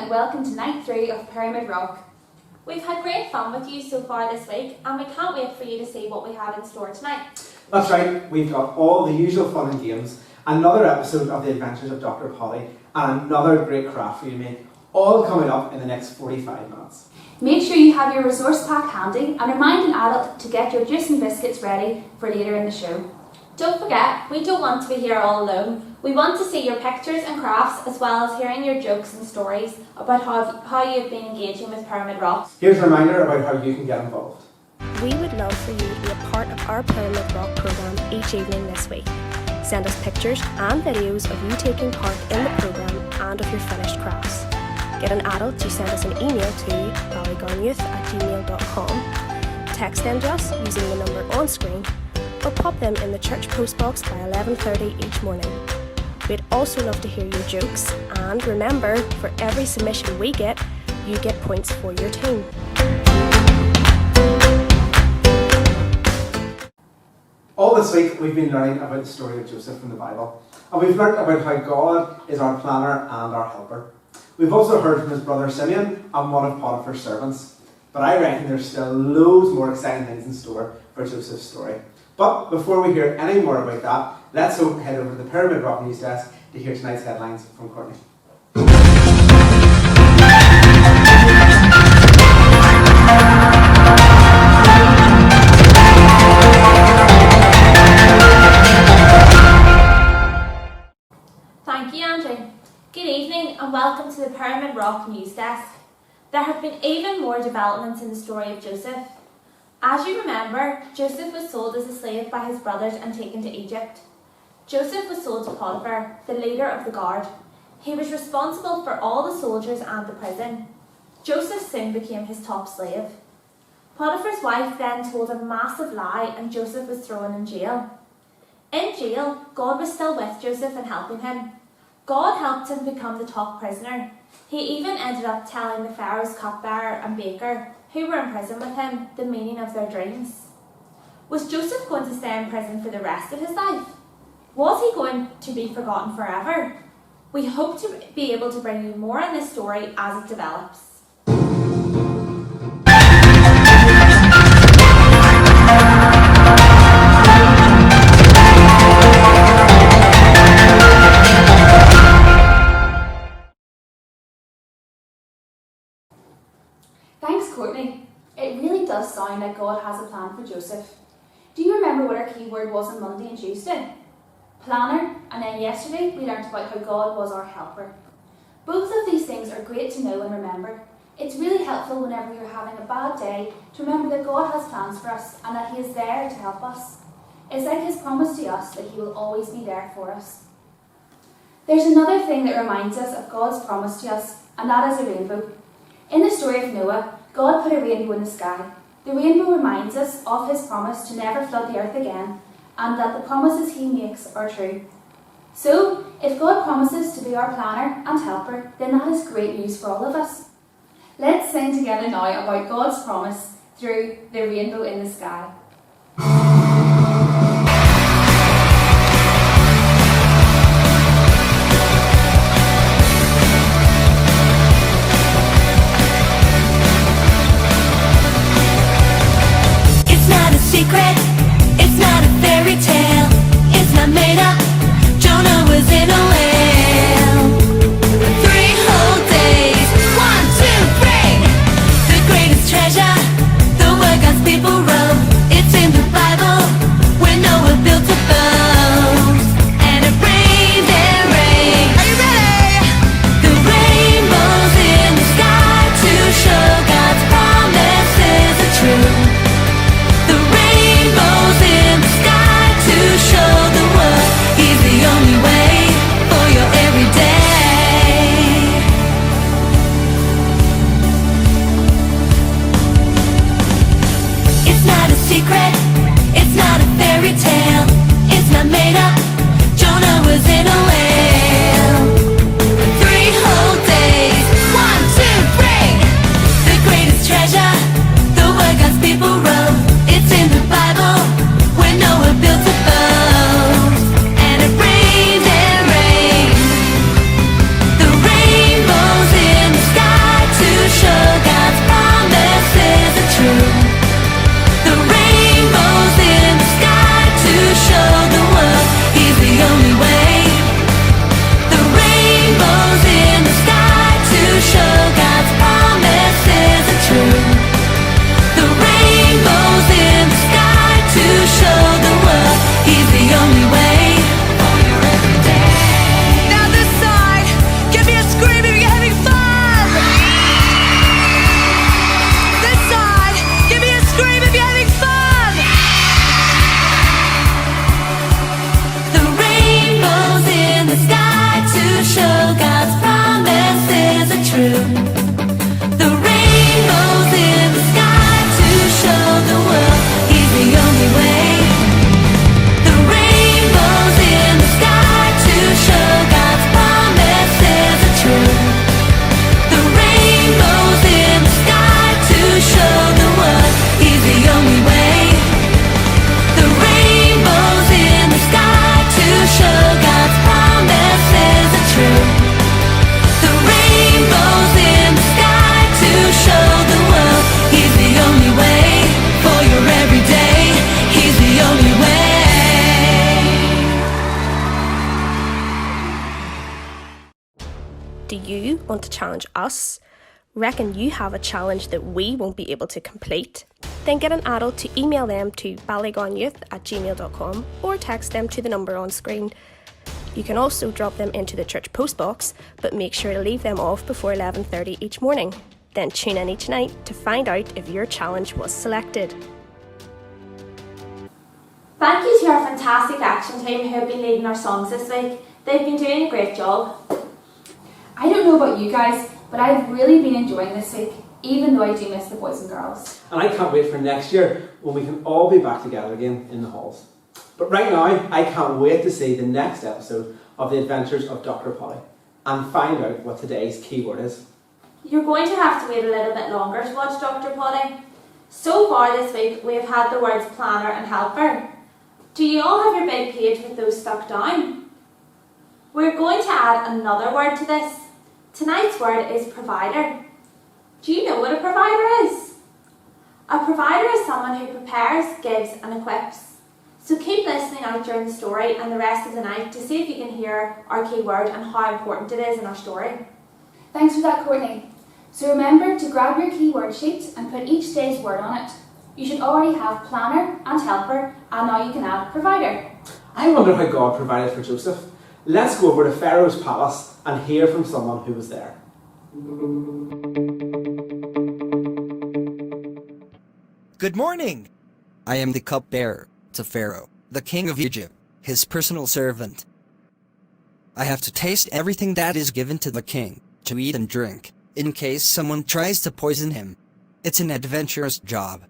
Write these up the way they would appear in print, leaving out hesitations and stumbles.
and welcome to night 3 of Pyramid Rock. We've had great fun with you so far this week and we can't wait for you to see what we have in store tonight. That's right, we've got all the usual fun and games, another episode of The Adventures of Dr. Polly, and another great craft for you to make, all coming up in the next 45 minutes. Make sure you have your resource pack handy and remind an adult to get your juice and biscuits ready for later in the show. Don't forget, we don't want to be here all alone. We want to see your pictures and crafts as well as hearing your jokes and stories about how you've been engaging with Pyramid Rock. Here's a reminder about how you can get involved. We would love for you to be a part of our Pyramid Rock programme each evening this week. Send us pictures and videos of you taking part in the programme and of your finished crafts. Get an adult to send us an email to ballygonuth@gmail.com. Text them to us using the number on screen, or pop them in the church postbox by 11:30 each morning. We'd also love to hear your jokes, and remember, for every submission we get, you get points for your team. All this week we've been learning about the story of Joseph from the Bible, and we've learned about how God is our planner and our helper. We've also heard from his brother Simeon and one of Potiphar's servants, but I reckon there's still loads more exciting things in store for Joseph's story. But before we hear any more about that, let's head over to the Pyramid Rock News Desk to hear tonight's headlines from Courtney. Thank you, Andrew. Good evening and welcome to the Pyramid Rock News Desk. There have been even more developments in the story of Joseph. As you remember, Joseph was sold as a slave by his brothers and taken to Egypt. Joseph was sold to Potiphar, the leader of the guard. He was responsible for all the soldiers and the prison. Joseph soon became his top slave. Potiphar's wife then told a massive lie and Joseph was thrown in jail. In jail, God was still with Joseph and helping him. God helped him become the top prisoner. He even ended up telling the Pharaoh's cupbearer and baker, who were in prison with him, the meaning of their dreams. Was Joseph going to stay in prison for the rest of his life? Was he going to be forgotten forever? We hope to be able to bring you more on this story as it develops. Thanks, Courtney. It really does sound like God has a plan for Joseph. Do you remember what our key word was on Monday and Tuesday? Planner, and then yesterday we learnt about how God was our helper. Both of these things are great to know and remember. It's really helpful whenever you're having a bad day to remember that God has plans for us and that He is there to help us. It's like His promise to us that He will always be there for us. There's another thing that reminds us of God's promise to us, and that is a rainbow. In the story of Noah, God put a rainbow in the sky. The rainbow reminds us of His promise to never flood the earth again, and that the promises He makes are true. So, if God promises to be our planner and helper, then that is great news for all of us. Let's sing together now about God's promise through the rainbow in the sky. Secret, it's not a fairy tale, it's not made up. Jonah was in a whale. 3 whole days, 1, 2, 3. The greatest treasure, the word God's people wrote. you want to challenge us? Reckon you have a challenge that we won't be able to complete? Then get an adult to email them to ballygonyouth@gmail.com or text them to the number on screen. You can also drop them into the church postbox, but make sure to leave them off before 11:30 each morning. Then tune in each night to find out if your challenge was selected. Thank you to our fantastic action team who have been leading our songs this week. They've been doing a great job. I don't know about you guys, but I've really been enjoying this week, even though I do miss the boys and girls. And I can't wait for next year when we can all be back together again in the halls. But right now, I can't wait to see the next episode of The Adventures of Dr. Polly and find out what today's keyword is. You're going to have to wait a little bit longer to watch Dr. Polly. So far this week, we have had the words planner and helper. Do you all have your big page with those stuck down? We're going to add another word to this. Tonight's word is provider. Do you know what a provider is? A provider is someone who prepares, gives and equips. So keep listening out during the story and the rest of the night to see if you can hear our key word and how important it is in our story. Thanks for that, Courtney. So remember to grab your keyword sheet and put each day's word on it. You should already have planner and helper, and now you can add provider. I wonder how God provided for Joseph. Let's go over to Pharaoh's palace and hear from someone who was there. Good morning! I am the cupbearer to Pharaoh, the king of Egypt, his personal servant. I have to taste everything that is given to the king, to eat and drink, in case someone tries to poison him. It's an adventurous job.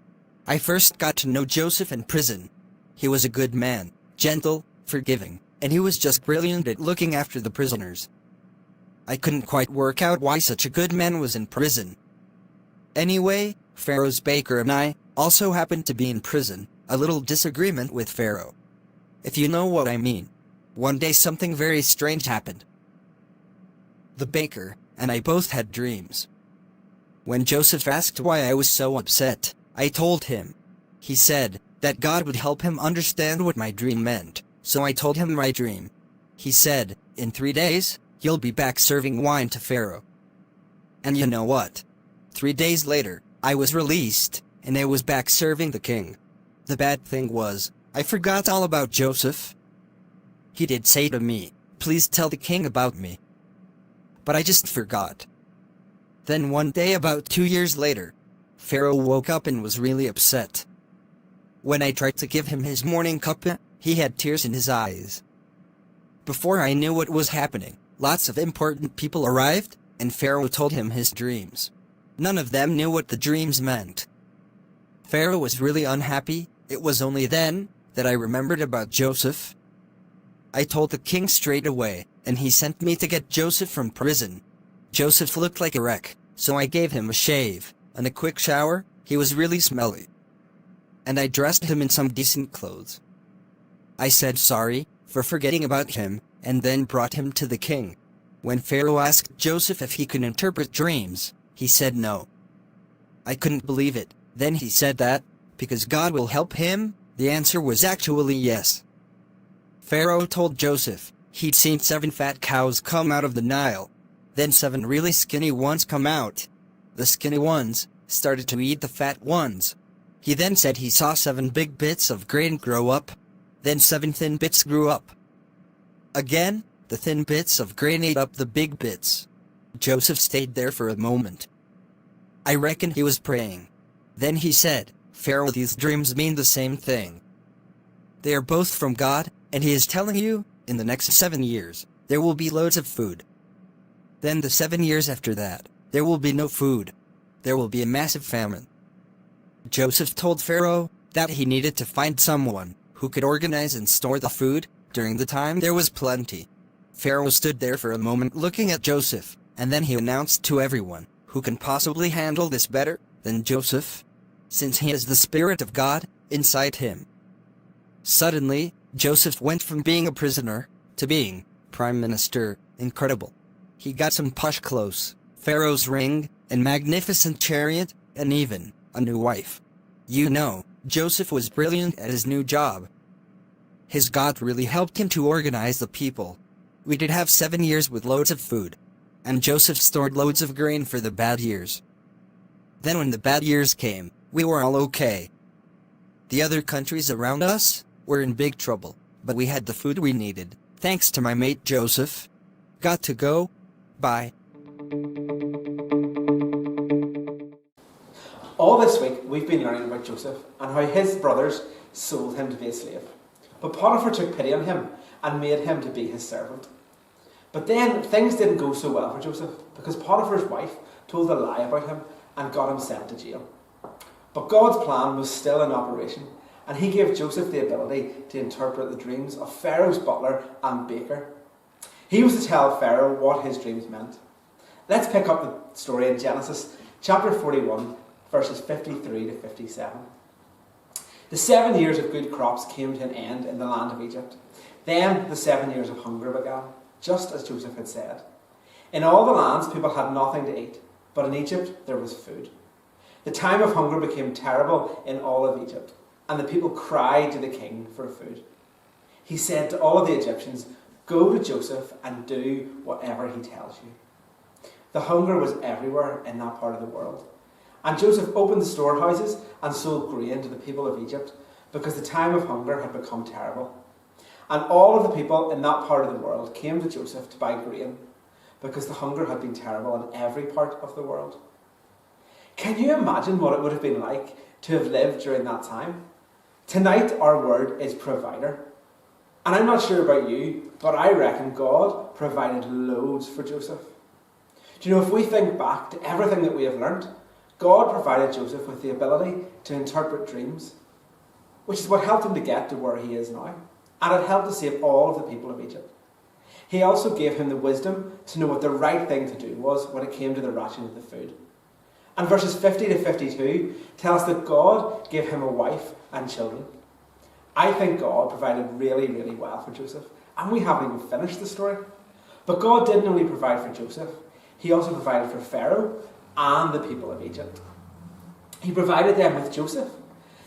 I first got to know Joseph in prison. He was a good man, gentle, forgiving, and he was just brilliant at looking after the prisoners. I couldn't quite work out why such a good man was in prison. Anyway, Pharaoh's baker and I also happened to be in prison, a little disagreement with Pharaoh. If you know what I mean. One day something very strange happened. The baker and I both had dreams. When Joseph asked why I was so upset, I told him. He said that God would help him understand what my dream meant, so I told him my dream. He said, in 3 days, you'll be back serving wine to Pharaoh. And you know what? 3 days later, I was released, and I was back serving the king. The bad thing was, I forgot all about Joseph. He did say to me, please tell the king about me. But I just forgot. Then one day about 2 years later, Pharaoh woke up and was really upset. When I tried to give him his morning cup, he had tears in his eyes. Before I knew what was happening, lots of important people arrived, and Pharaoh told him his dreams. None of them knew what the dreams meant. Pharaoh was really unhappy. It was only then that I remembered about Joseph. I told the king straight away, and he sent me to get Joseph from prison. Joseph looked like a wreck, so I gave him a shave and a quick shower. He was really smelly. And I dressed him in some decent clothes. I said sorry for forgetting about him, and then brought him to the king. When Pharaoh asked Joseph if he could interpret dreams, he said no. I couldn't believe it. Then he said that, because God will help him, the answer was actually yes. Pharaoh told Joseph he'd seen 7 fat cows come out of the Nile. Then 7 really skinny ones come out. The skinny ones started to eat the fat ones. He then said he saw 7 big bits of grain grow up. Then 7 thin bits grew up. Again, the thin bits of grain ate up the big bits. Joseph stayed there for a moment. I reckon he was praying. Then he said, Pharaoh, these dreams mean the same thing. They are both from God, and he is telling you, in the next 7 years, there will be loads of food. Then the 7 years after that, there will be no food. There will be a massive famine. Joseph told Pharaoh that he needed to find someone who could organize and store the food during the time there was plenty. Pharaoh stood there for a moment looking at Joseph, and then he announced to everyone, who can possibly handle this better than Joseph, since he has the Spirit of God inside him. Suddenly, Joseph went from being a prisoner to being prime minister. Incredible. He got some posh clothes, Pharaoh's ring, and magnificent chariot, and even a new wife. You know, Joseph was brilliant at his new job. His God really helped him to organize the people. We did have 7 years with loads of food. and Joseph stored loads of grain for the bad years. Then when the bad years came, we were all okay. The other countries around us were in big trouble, but we had the food we needed, thanks to my mate Joseph. Got to go. Bye. All this week, we've been learning about Joseph and how his brothers sold him to be a slave. But Potiphar took pity on him and made him to be his servant. But then things didn't go so well for Joseph because Potiphar's wife told a lie about him and got him sent to jail. But God's plan was still in operation, and he gave Joseph the ability to interpret the dreams of Pharaoh's butler and baker. He was to tell Pharaoh what his dreams meant. Let's pick up the story in Genesis chapter 41, verses 53 to 57. The 7 years of good crops came to an end in the land of Egypt. Then the 7 years of hunger began, just as Joseph had said. In all the lands people had nothing to eat, but in Egypt there was food. The time of hunger became terrible in all of Egypt, and the people cried to the king for food. He said to all of the Egyptians, "Go to Joseph and do whatever he tells you." The hunger was everywhere in that part of the world. And Joseph opened the storehouses and sold grain to the people of Egypt because the time of hunger had become terrible. And all of the people in that part of the world came to Joseph to buy grain because the hunger had been terrible in every part of the world. Can you imagine what it would have been like to have lived during that time? Tonight our word is provider. And I'm not sure about you, but I reckon God provided loads for Joseph. Do you know, if we think back to everything that we have learnt, God provided Joseph with the ability to interpret dreams, which is what helped him to get to where he is now. And it helped to save all of the people of Egypt. He also gave him the wisdom to know what the right thing to do was when it came to the ration of the food. And verses 50 to 52 tell us that God gave him a wife and children. I think God provided really, really well for Joseph. And we haven't even finished the story. But God didn't only provide for Joseph, he also provided for Pharaoh and the people of Egypt. He provided them with Joseph,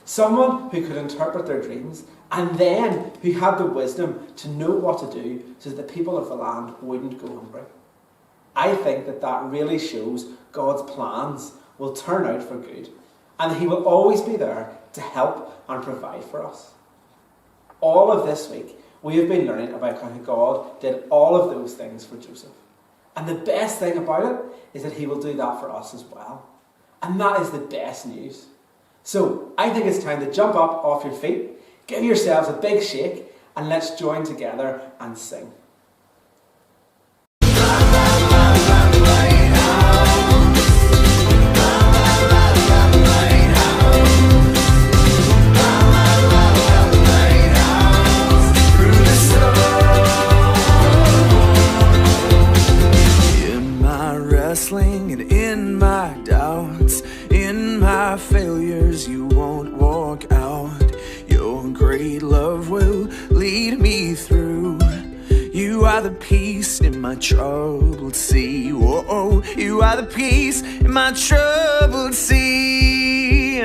someone who could interpret their dreams, and then who had the wisdom to know what to do so that the people of the land wouldn't go hungry. I think that really shows God's plans will turn out for good, and he will always be there to help and provide for us. All of this week, we have been learning about how God did all of those things for Joseph. And the best thing about it is that he will do that for us as well. And that is the best news. So, I think it's time to jump up off your feet, give yourselves a big shake, and let's join together and sing. And in my doubts, in my failures, you won't walk out. Your great love will lead me through. You are the peace in my troubled sea. Whoa, you are the peace in my troubled sea.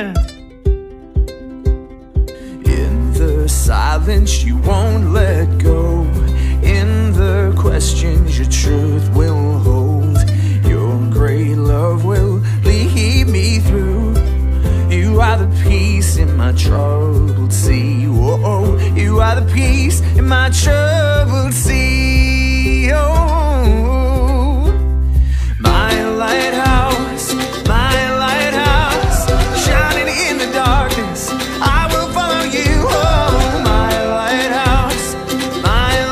In the silence, you won't let go. In the questions, your truth will hold. Great love will lead me through. You are the peace in my troubled sea. Whoa, you are the peace in my troubled sea. Oh, my lighthouse, shining in the darkness, I will follow you. Oh, my lighthouse, I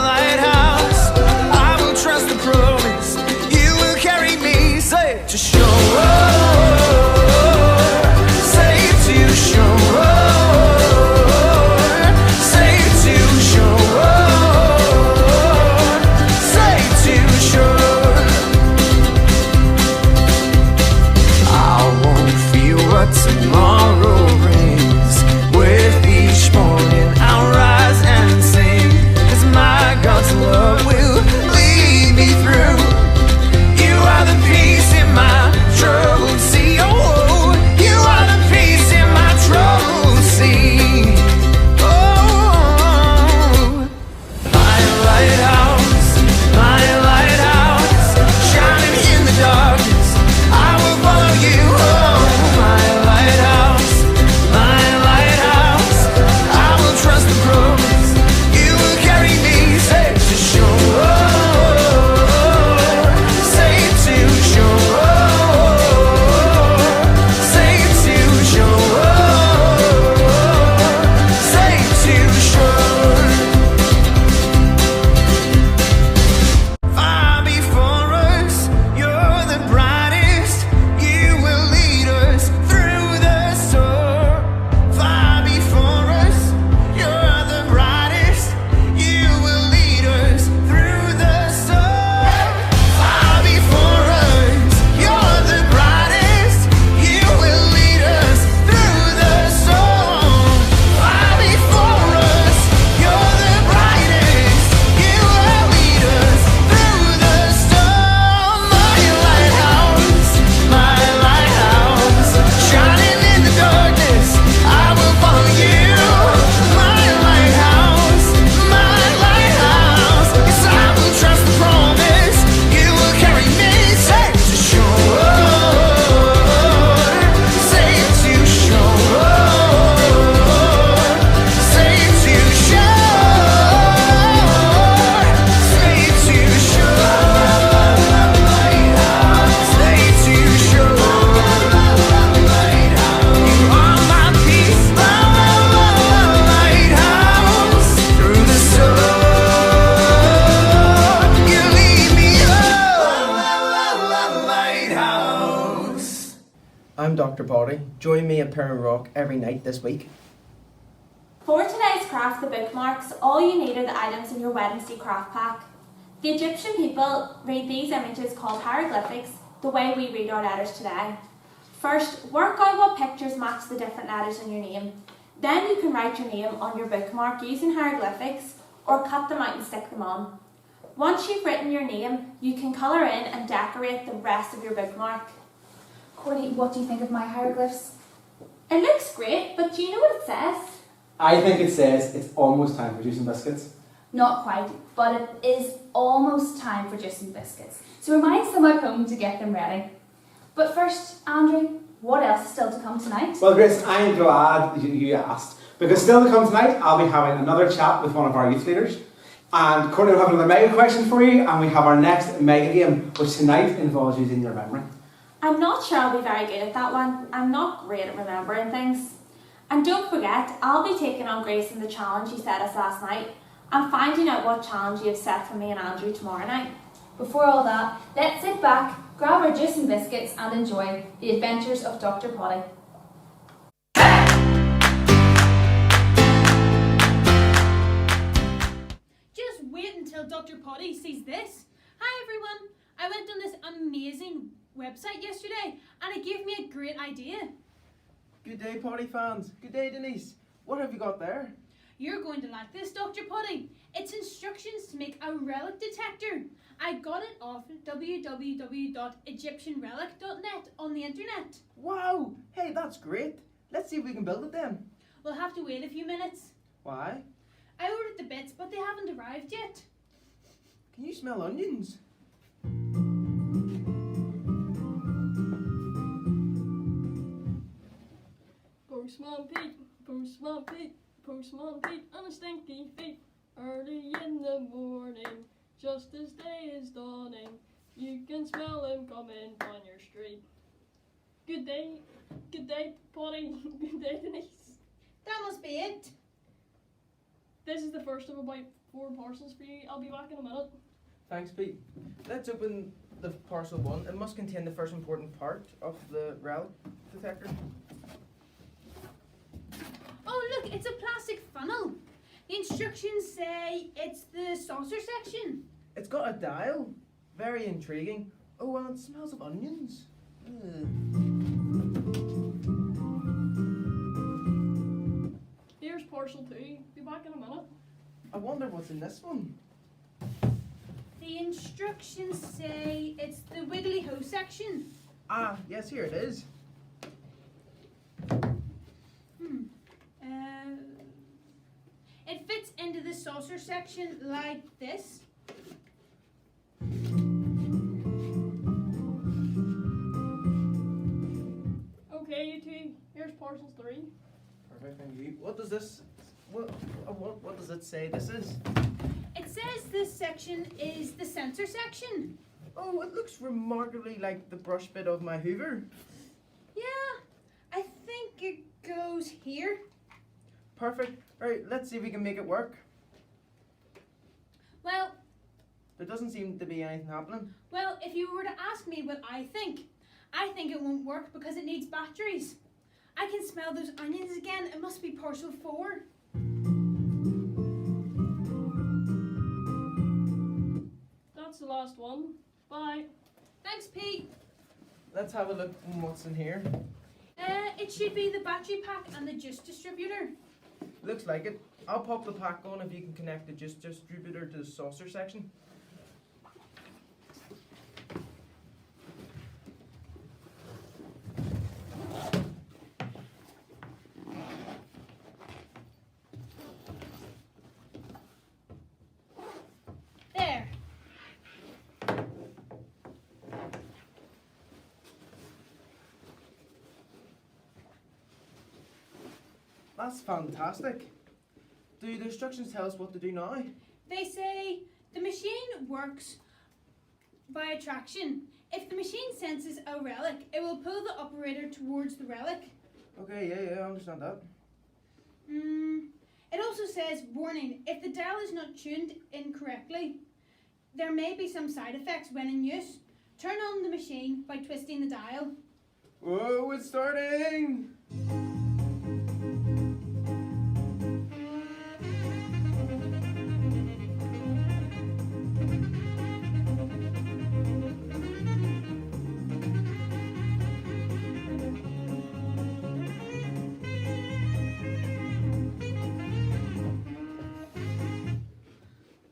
will trust the promise. You will carry me safe to shore. Safe to shore. Safe to shore. Safe to I'm Dr. Potty. Join me at Pyramid Rock every night this week. For today's craft, the bookmarks, all you need are the items in your Wednesday craft pack. The Egyptian people read these images called hieroglyphics the way we read our letters today. First, work out what pictures match the different letters in your name. Then you can write your name on your bookmark using hieroglyphics or cut them out and stick them on. Once you've written your name, you can colour in and decorate the rest of your bookmark. Courtney, what do you think of my hieroglyphs? It looks great, but do you know what it says? I think it says it's almost time for juice and biscuits. Not quite, but it is almost time for juice and biscuits. So remind some at home to get them ready. But first, Andrew, what else is still to come tonight? Well, Grace, I am glad you asked, because still to come tonight, I'll be having another chat with one of our youth leaders. And Courtney will have another mega question for you, and we have our next mega game, which tonight involves using your memory. I'm not sure I'll be very good at that one. I'm not great at remembering things. And don't forget, I'll be taking on Grace in the challenge you set us last night and finding out what challenge you have set for me and Andrew tomorrow night. Before all that, let's sit back, grab our juice and biscuits and enjoy the adventures of Dr. Potty. Just wait until Dr. Potty sees this. Hi everyone, I went on this amazing website yesterday and it gave me a great idea. Good day, Potty fans. Good day, Denise. What have you got there? You're going to like this, Dr. Potty. It's instructions to make a relic detector. I got it off www.egyptianrelic.net on the internet. Wow! Hey, that's great. Let's see if we can build it then. We'll have to wait a few minutes. Why? I ordered the bits, but they haven't arrived yet. Can you smell onions? Postman Pete, Postman Pete, Postman Pete on a stinky feet. Early in the morning, just as day is dawning, you can smell him coming down your street. Good day, Potty, good day, Denise. That must be it. This is the first of about 4 parcels for you. I'll be back in a minute. Thanks, Pete. Let's open the parcel 1. It must contain the first important part of the relic detector. Oh look, it's a plastic funnel. The instructions say it's the saucer section. It's got a dial. Very intriguing. Oh, and it smells of onions. Ugh. Here's parcel 2. Be back in a minute. I wonder what's in this one. The instructions say it's the wiggly hoe section. Ah, yes, here it is. It fits into the saucer section like this. Okay, you two. Here's parcel 3. Perfect, thank you. What does this? What does it say? This is? It says this section is the sensor section. Oh, it looks remarkably like the brush bit of my Hoover. Yeah, I think it goes here. Perfect. Alright, let's see if we can make it work. Well, There doesn't seem to be anything happening. well, if you were to ask me what I think it won't work because it needs batteries. I can smell those onions again. It must be parcel 4. That's the last one. Bye. Thanks, Pete. Let's have a look at what's in here. It should be the battery pack and the juice distributor. Looks like it. I'll pop the pack on if you can connect the juice distributor to the saucer section. There. That's fantastic. Do the instructions tell us what to do now? They say the machine works by attraction. If the machine senses a relic, it will pull the operator towards the relic. Okay, yeah, I understand that. It also says, warning, if the dial is not tuned incorrectly, there may be some side effects when in use. Turn on the machine by twisting the dial. Whoa, it's starting!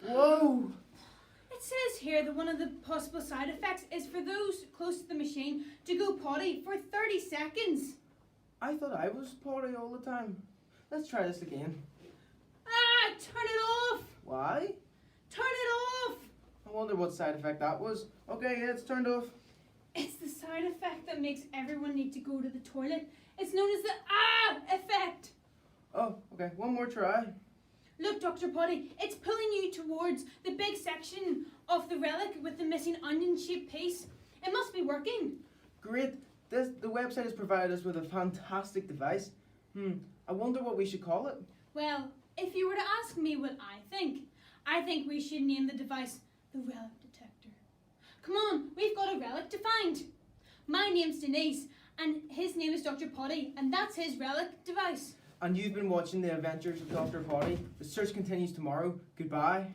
Whoa! It says here that one of the possible side effects is for those close to the machine to go potty for 30 seconds. I thought I was potty all the time. Let's try this again. Ah, turn it off! Why? Turn it off! I wonder what side effect that was. Okay, yeah, it's turned off. It's the side effect that makes everyone need to go to the toilet. It's known as the effect. Oh, okay, one more try. Look, Dr. Potty, it's pulling you towards the big section of the relic with the missing onion-shaped piece. It must be working. Great. The website has provided us with a fantastic device. I wonder what we should call it. Well, if you were to ask me what I think we should name the device the Relic Detector. Come on, we've got a relic to find. My name's Denise, and his name is Dr. Potty, and that's his relic device. And you've been watching The Adventures of Dr. Potty. The search continues tomorrow. Goodbye.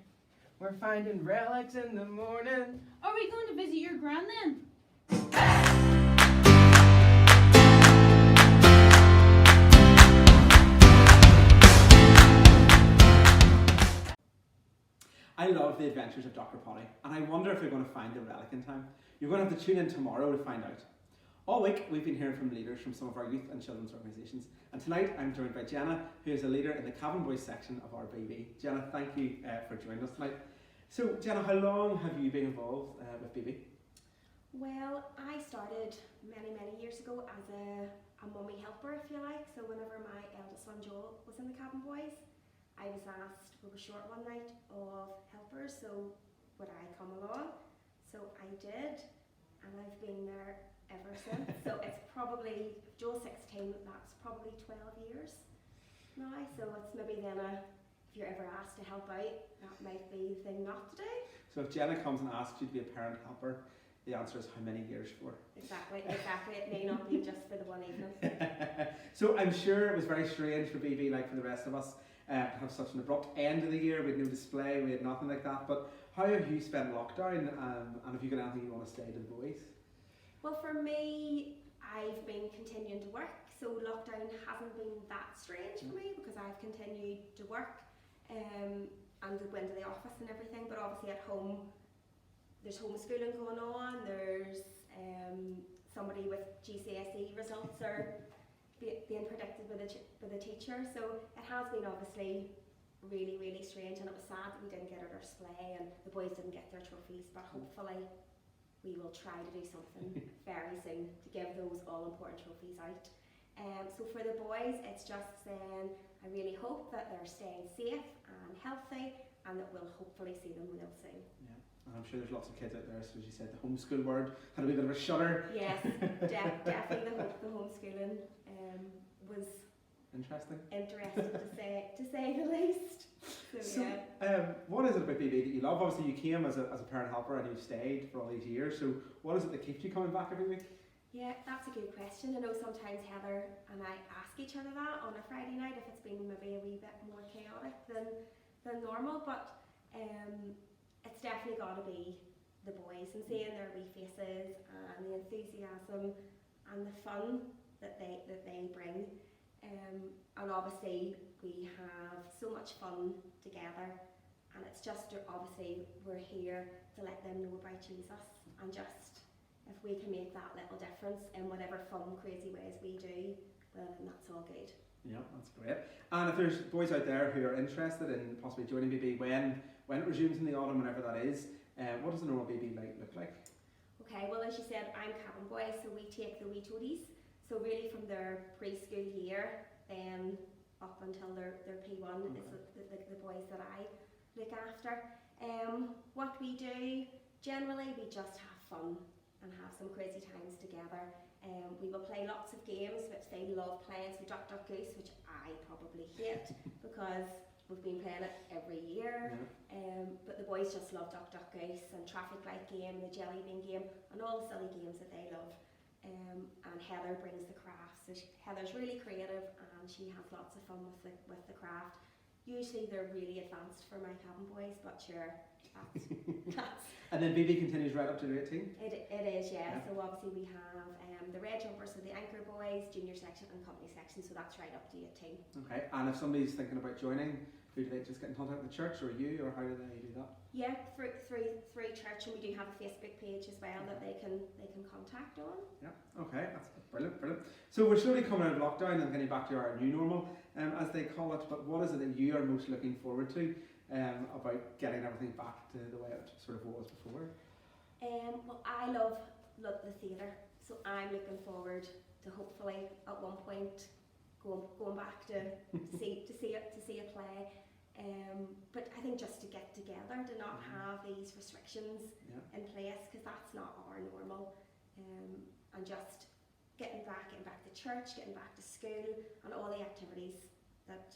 We're finding relics in the morning. Are we going to visit your gran then? I love The Adventures of Dr. Potty, and I wonder if you're going to find the relic in time. You're going to have to tune in tomorrow to find out. All week, we've been hearing from leaders from some of our youth and children's organisations, and tonight I'm joined by Jenna, who is a leader in the Cabin Boys section of our BB. Jenna, thank you for joining us tonight. So, Jenna, how long have you been involved with BB? Well, I started many years ago as a mummy helper, if you like. So whenever my eldest son Joel was in the Cabin Boys, I was asked, we were short one night of helpers, so would I come along? So I did, and I've been there ever since. So it's probably, if Joel's 16, that's probably 12 years now. So it's maybe then if you're ever asked to help out, that might be the thing not to do. So if Jenna comes and asks you to be a parent helper, the answer is how many years for? Exactly. It may not be just for the one evening. So I'm sure it was very strange for BB, like for the rest of us, to have such an abrupt end of the year. We had no display, we had nothing like that. But how have you spent lockdown, and have you got anything you want to say to the boys? Well, for me, I've been continuing to work, so lockdown hasn't been that strange for me because I've continued to work and go into the office and everything. But obviously at home, there's homeschooling going on. There's somebody with GCSE results are being predicted by the teacher. So it has been obviously really strange, and it was sad that we didn't get our display and the boys didn't get their trophies. But hopefully we will try to do something very soon to give those all important trophies out. So for the boys, it's just saying I really hope that they're staying safe and healthy, and that we'll hopefully see them real soon. Yeah, and I'm sure there's lots of kids out there, so as you said, the homeschool word had a wee bit of a shudder. Yes, definitely the homeschooling was interesting to say the least. So yeah. What is it about BB that you love? Obviously you came as a parent helper and you've stayed for all these years, so what is it that keeps you coming back every week? Yeah, that's a good question. I know sometimes Heather and I ask each other that on a Friday night if it's been maybe a wee bit more chaotic than normal, but it's definitely got to be the boys and seeing their wee faces and the enthusiasm and the fun that they bring. And obviously we have so much fun together, and it's just obviously we're here to let them know about Jesus, and just if we can make that little difference in whatever fun, crazy ways we do, well, then that's all good. Yeah, that's great. And if there's boys out there who are interested in possibly joining BB when it resumes in the autumn, whenever that is, what does a normal BB look like? Okay, well, as you said, I'm Cabin Boy, so we take the wee toadies. So really from their preschool year, then up until their P1 is the boys that I look after. What we do, generally we just have fun and have some crazy times together. We will play lots of games which they love playing, so Duck Duck Goose, which I probably hate because we've been playing it every year. But the boys just love Duck Duck Goose and Traffic Light Game, the Jelly Bean Game, and all the silly games that they love. and Heather brings the crafts. So Heather's really creative and she has lots of fun with the craft. Usually they're really advanced for my cabin boys, but sure, that's And then BB continues right up to grade 18? it is, yeah. So obviously we have the red jumpers, so the anchor boys, junior section and company section, so that's right up to 18. Okay, and if somebody's thinking about joining, who do they just get in contact with the church or you, or how do they do that? Yeah, through church, and we do have a Facebook page as well that they can contact on. Yeah, okay, that's brilliant. So we're slowly coming out of lockdown and getting back to our new normal, as they call it, but what is it that you are most looking forward to about getting everything back to the way it sort of was before? Well, I love the theatre, so I'm looking forward to hopefully at one point going back to see a play. But I think just to get together, to not have these restrictions in place, because that's not our normal, and just getting back to church, getting back to school, and all the activities that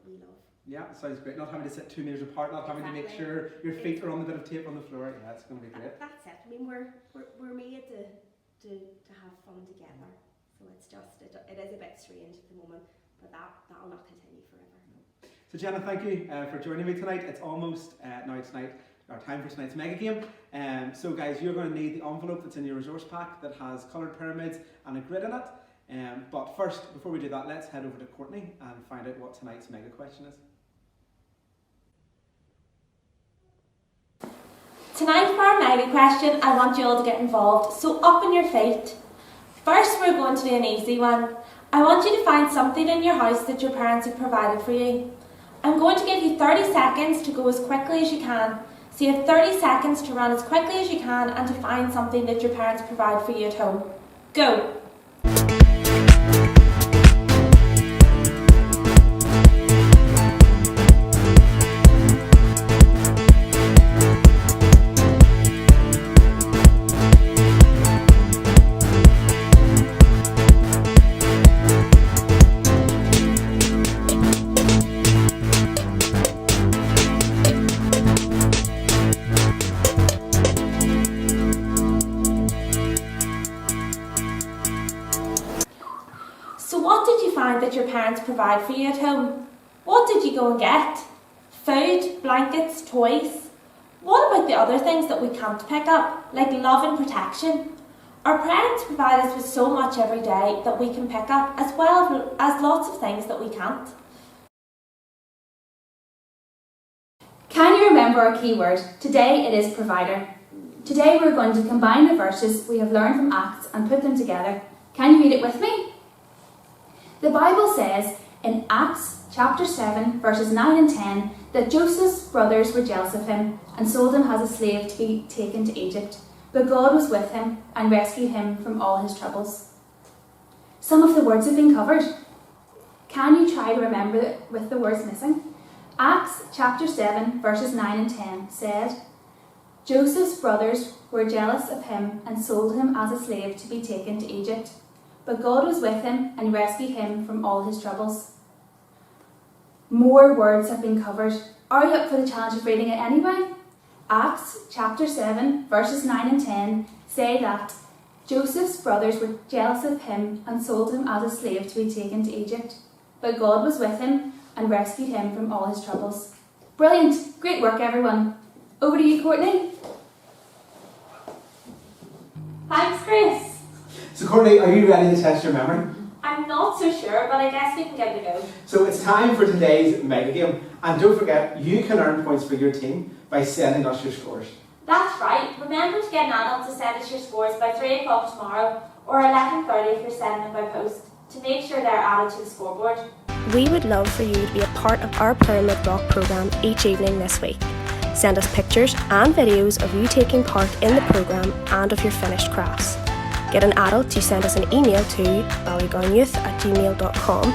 we love. Yeah, sounds great. Not having to sit 2 meters apart, not having to make sure your feet are on the bit of tape on the floor. Yeah, it's going to be great. That's it. I mean, we're made to have fun together. So it's just it is a bit strange at the moment, but that'll not continue forever. So Jenna, thank you for joining me tonight. It's almost our time for tonight's mega game. So guys, you're going to need the envelope that's in your resource pack that has coloured pyramids and a grid in it. But first, before we do that, let's head over to Courtney and find out what tonight's mega question is. Tonight for our mega question, I want you all to get involved, so up on your feet. First we're going to do an easy one. I want you to find something in your house that your parents have provided for you. I'm going to give you 30 seconds to go as quickly as you can. So you have 30 seconds to run as quickly as you can and to find something that your parents provide for you at home. Go! That your parents provide for you at home. What did you go and get? Food, blankets, toys? What about the other things that we can't pick up, like love and protection? Our parents provide us with so much every day that we can pick up, as well as lots of things that we can't. Can you remember our key word? Today it is provider. Today we're going to combine the verses we have learned from Acts and put them together. Can you read it with me? The Bible says in Acts chapter 7 verses 9 and 10 that Joseph's brothers were jealous of him and sold him as a slave to be taken to Egypt, but God was with him and rescued him from all his troubles. Some of the words have been covered. Can you try to remember it with the words missing? Acts chapter 7 verses 9 and 10 said, Joseph's brothers were jealous of him and sold him as a slave to be taken to Egypt. But God was with him and rescued him from all his troubles. More words have been covered. Are you up for the challenge of reading it anyway? Acts chapter 7 verses 9 and 10 say that Joseph's brothers were jealous of him and sold him as a slave to be taken to Egypt. But God was with him and rescued him from all his troubles. Brilliant! Great work, everyone. Over to you, Courtney. Thanks, Grace. So Courtney, are you ready to test your memory? I'm not so sure, but I guess we can give it a go. So it's time for today's mega game. And don't forget, you can earn points for your team by sending us your scores. That's right. Remember to get an adult to send us your scores by 3 o'clock tomorrow or 11:30 if you're sending them by post to make sure they're added to the scoreboard. We would love for you to be a part of our Pyramid Rock programme each evening this week. Send us pictures and videos of you taking part in the programme and of your finished crafts. Get an adult to send us an email to ballygownyouth@gmail.com,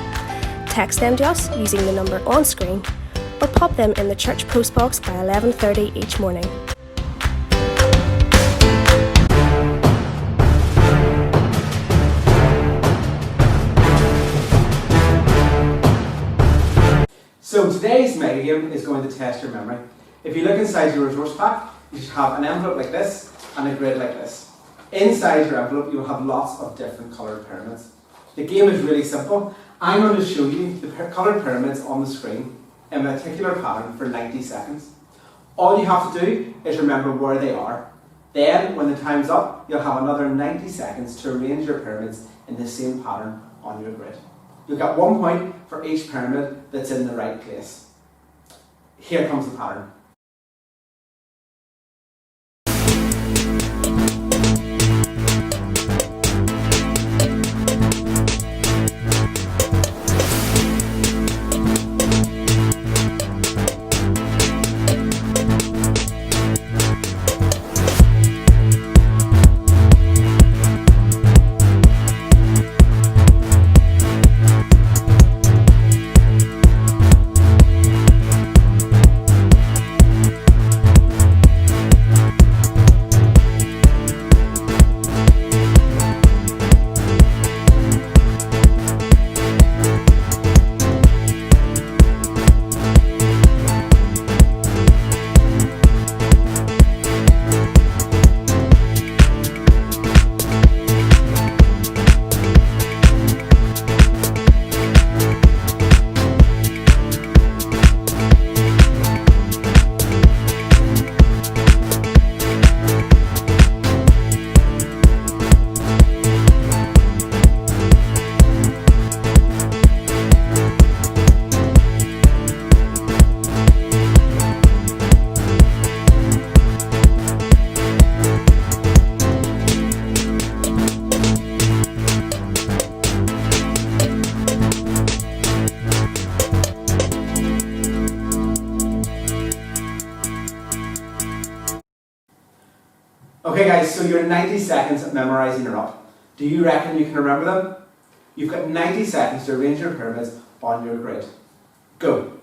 text them to us using the number on screen, or pop them in the church postbox by 11:30 each morning. So today's mega game is going to test your memory. If you look inside your resource pack, you should have an envelope like this and a grid like this. Inside your envelope, you'll have lots of different coloured pyramids. The game is really simple. I'm going to show you the coloured pyramids on the screen in a particular pattern for 90 seconds. All you have to do is remember where they are. Then, when the time's up, you'll have another 90 seconds to arrange your pyramids in the same pattern on your grid. You'll get 1 point for each pyramid that's in the right place. Here comes the pattern. Okay guys, so your 90 seconds of memorising are up. Do you reckon you can remember them? You've got 90 seconds to arrange your pyramids on your grid. Go!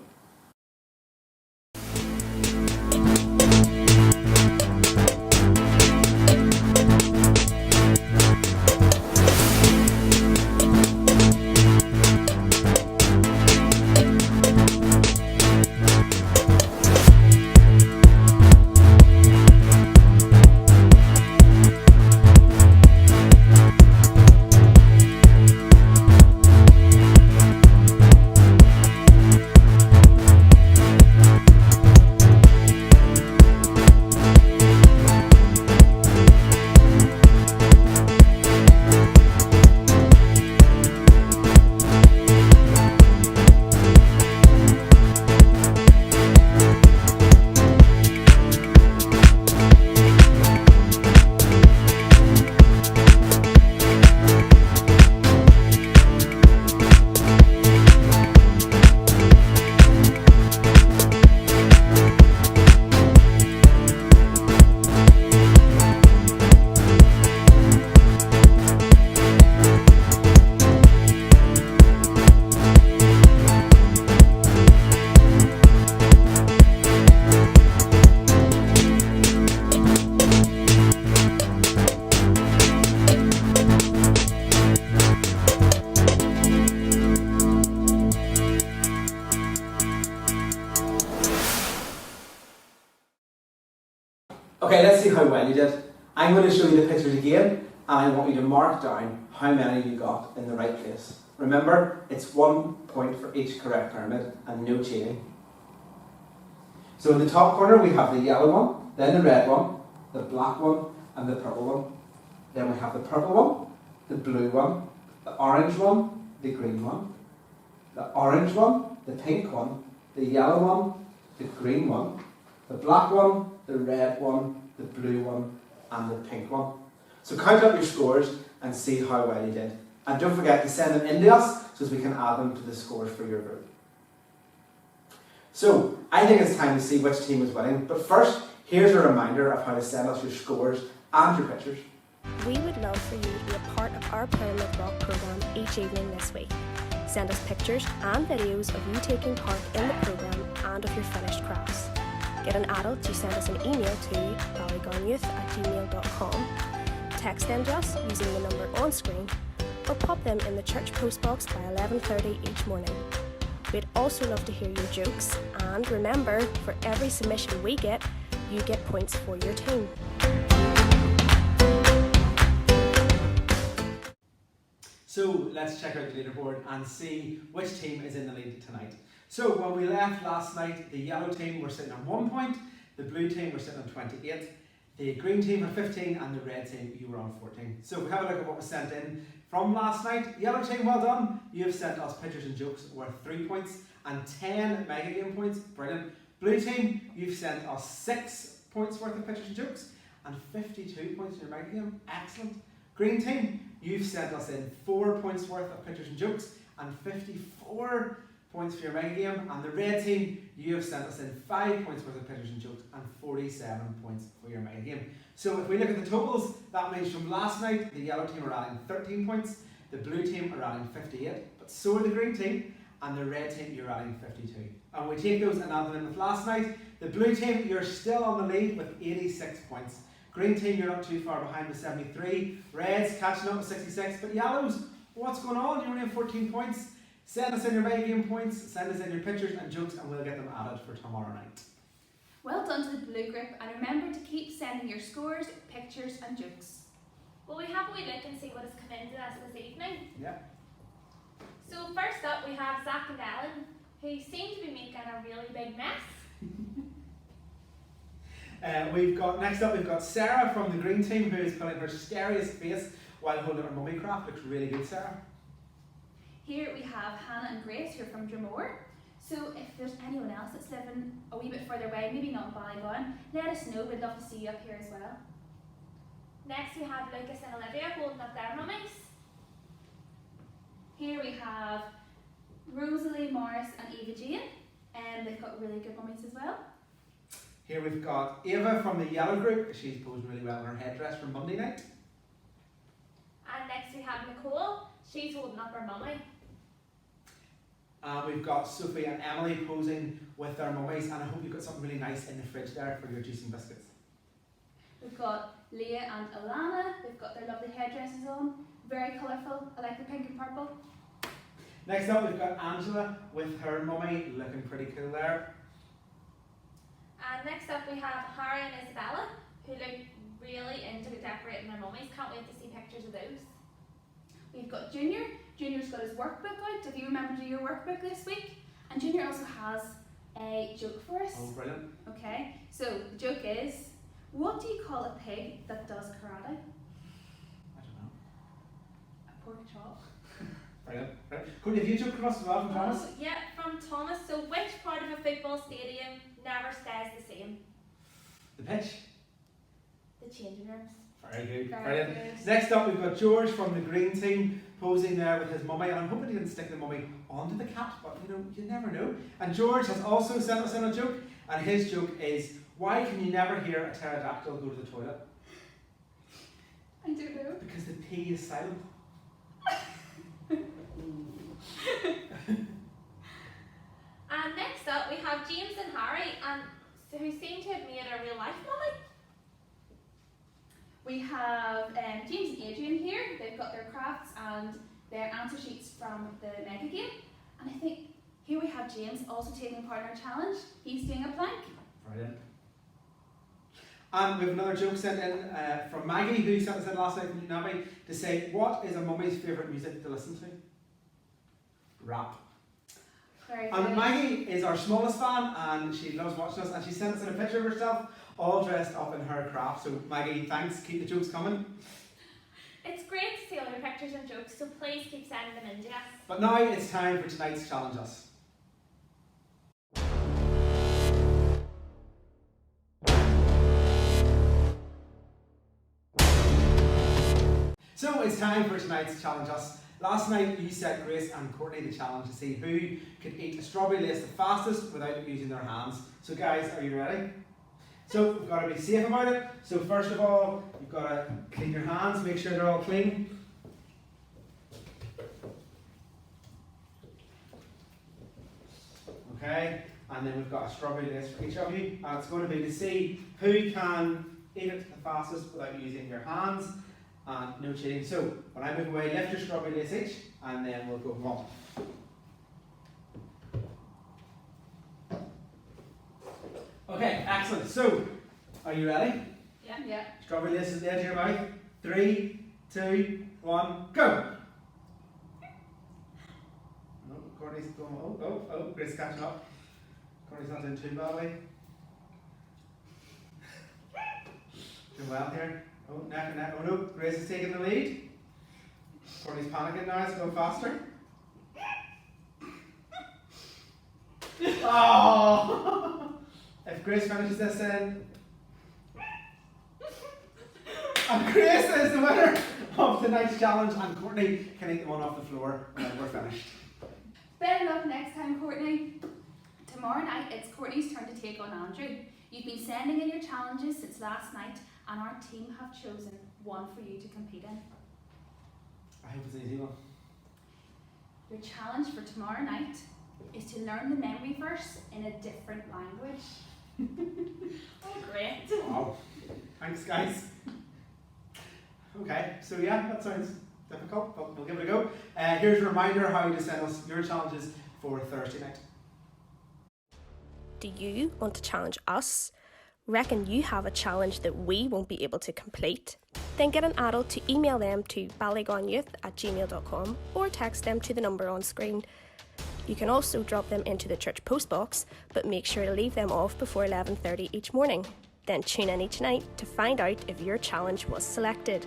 Okay, let's see how well you did. I'm going to show you the pictures again, and I want you to mark down how many you got in the right place. Remember, it's 1 point for each correct pyramid and no cheating. So in the top corner we have the yellow one, then the red one, the black one and the purple one. Then we have the purple one, the blue one, the orange one, the green one, the orange one, the pink one, the yellow one, the green one, the black one, the red one, the blue one and the pink one. So count up your scores and see how well you did. And don't forget to send them in to us so that we can add them to the scores for your group. So, I think it's time to see which team is winning, but first, here's a reminder of how to send us your scores and your pictures. We would love for you to be a part of our Pyramid Rock programme each evening this week. Send us pictures and videos of you taking part in the programme and of your finished crafts. Get an adult to send us an email to ballygowneyouth@gmail.com, text them to us using the number on screen, or pop them in the church postbox by 11:30 each morning. We'd also love to hear your jokes, and remember, for every submission we get, you get points for your team. So let's check out the leaderboard and see which team is in the lead tonight. So when we left last night, the yellow team were sitting on 1 point, the blue team were sitting on 28, the green team had 15 and the red team, you were on 14. So if we have a look at what was sent in from last night, yellow team, well done. You have sent us pictures and jokes worth 3 points and 10 mega game points, brilliant. Blue team, you've sent us 6 points worth of pictures and jokes and 52 points in your mega game, excellent. Green team, you've sent us in 4 points worth of pictures and jokes and 54 points for your mega game. And the red team, you have sent us in 5 points worth of pictures and jokes and 47 points for your mega game. So if we look at the totals, that means from last night, the yellow team are adding 13 points, the blue team are adding 58, but so are the green team, and the red team, you're adding 52. And we take those and add them in with last night. The blue team, you're still on the lead with 86 points. Green team, you're not too far behind with 73. Reds catching up with 66. But yellows, what's going on? You only have 14 points. Send us in your mega game points, send us in your pictures and jokes, and we'll get them added for tomorrow night. Well done to the blue group, and remember to keep sending your scores, pictures and jokes. Will we have a wee look and see what has come into us this evening? Yeah. So first up we have Zach and Ellen, who seem to be making a really big mess. Next up we've got Sarah from the green team, who is putting her scariest face while holding her mummy craft. Looks really good, Sarah. Here we have Hannah and Grace, who are from Dromore. So if there's anyone else that's living a wee bit further away, maybe not in Ballygowan, let us know. We'd love to see you up here as well. Next we have Lucas and Olivia holding up their mummies. Here we have Rosalie, Morris and Eva Jane, and they've got really good mummies as well. Here we've got Eva from the yellow group. She's posed really well in her headdress for Monday night. And next we have Nicole, she's holding up her mummy. We've got Sophie and Emily posing with their mummies, and I hope you've got something really nice in the fridge there for your juicing biscuits. We've got Leah and Alana, they've got their lovely headdresses on, very colourful, I like the pink and purple. Next up we've got Angela with her mummy, looking pretty cool there. And next up we have Harry and Isabella, who look really into decorating their mummies. Can't wait to see pictures of those. We've got Junior. Junior's got his workbook out. If you remember to do your workbook this week. And Junior also has a joke for us. Oh, brilliant. Okay, so the joke is, what do you call a pig that does karate? I don't know. A pork chop. Brilliant. Could you have you joke across as well from Thomas? Oh, yeah, from Thomas. So which part of a football stadium never stays the same? The pitch. The changing rooms. Very good. Very Brilliant. good. Next up we've got George from the green team posing there with his mummy, and I'm hoping he didn't stick the mummy onto the cat, but you never know. And George has also sent us in a joke, and his joke is, why can you never hear a pterodactyl go to the toilet? I don't know. Because the P is silent. And next up we have James and Harry, and who seem to have made a real life mummy. We have James and Adrian here. They've got their crafts and their answer sheets from the mega game. And I think here we have James also taking part in our challenge. He's doing a plank. Brilliant. And we have another joke sent in from Maggie, who sent us in last night from Newnabbey, to say, what is a mummy's favourite music to listen to? Rap. Very And good. Maggie is our smallest fan, and she loves watching us, and she sent us in a picture of herself, all dressed up in her craft. So Maggie, thanks, keep the jokes coming. It's great to see all your pictures and jokes, so please keep sending them in to us. But now it's time for tonight's Challenge Us. So it's time for tonight's Challenge Us. Last night you set Grace and Courtney the challenge to see who could eat a strawberry lace the fastest without using their hands. So guys, are you ready? So we've got to be safe about it. So first of all, you've got to clean your hands, make sure they're all clean. Okay, and then we've got a strawberry lace for each of you. And it's going to be to see who can eat it the fastest without using your hands. And no cheating. So when I move away, lift your strawberry lace each, and then we'll go one. Okay, excellent. So, are you ready? Yeah. Strawberry lace is the edge of your mouth. 3, 2, 1, go! Courtney's going, oh, Grace catching up. Courtney's not doing too badly. Doing well here. Oh, neck and neck. Oh no, Grace is taking the lead. Courtney's panicking now, it's going faster. Oh! If Grace finishes this in. And Grace is the winner of tonight's challenge, and Courtney can eat the one off the floor when we're finished. Better luck next time, Courtney. Tomorrow night, it's Courtney's turn to take on Andrew. You've been sending in your challenges since last night, and our team have chosen one for you to compete in. I hope it's an easy one. Your challenge for tomorrow night is to learn the memory verse in a different language. Oh, great. Wow. Thanks, guys. Okay, so yeah, that sounds difficult, but we'll give it a go. Here's a reminder how to send us your challenges for Thursday night. Do you want to challenge us? Reckon you have a challenge that we won't be able to complete? Then get an adult to email them to ballygonyouth@gmail.com or text them to the number on screen. You can also drop them into the church post box, but make sure to leave them off before 11:30 each morning. Then tune in each night to find out if your challenge was selected.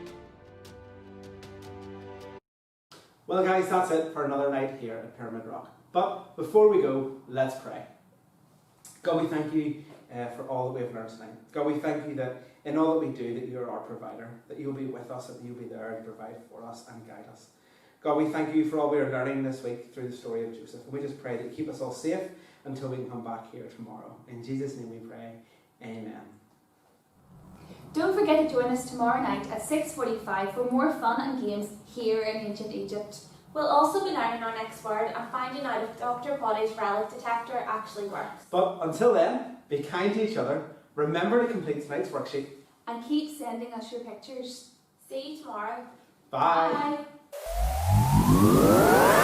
Well guys, that's it for another night here at Pyramid Rock. But before we go, let's pray. God, we thank you for all that we have learned tonight. God, we thank you that in all that we do, that you are our provider, that you'll be with us, that you'll be there and provide for us and guide us. God, we thank you for all we are learning this week through the story of Joseph. And we just pray that you keep us all safe until we can come back here tomorrow. In Jesus' name we pray. Amen. Don't forget to join us tomorrow night at 6:45 for more fun and games here in Ancient Egypt. We'll also be learning our next word and finding out if Dr. Potty's relic detector actually works. But until then, be kind to each other. Remember to complete tonight's worksheet. And keep sending us your pictures. See you tomorrow. Bye. Bye.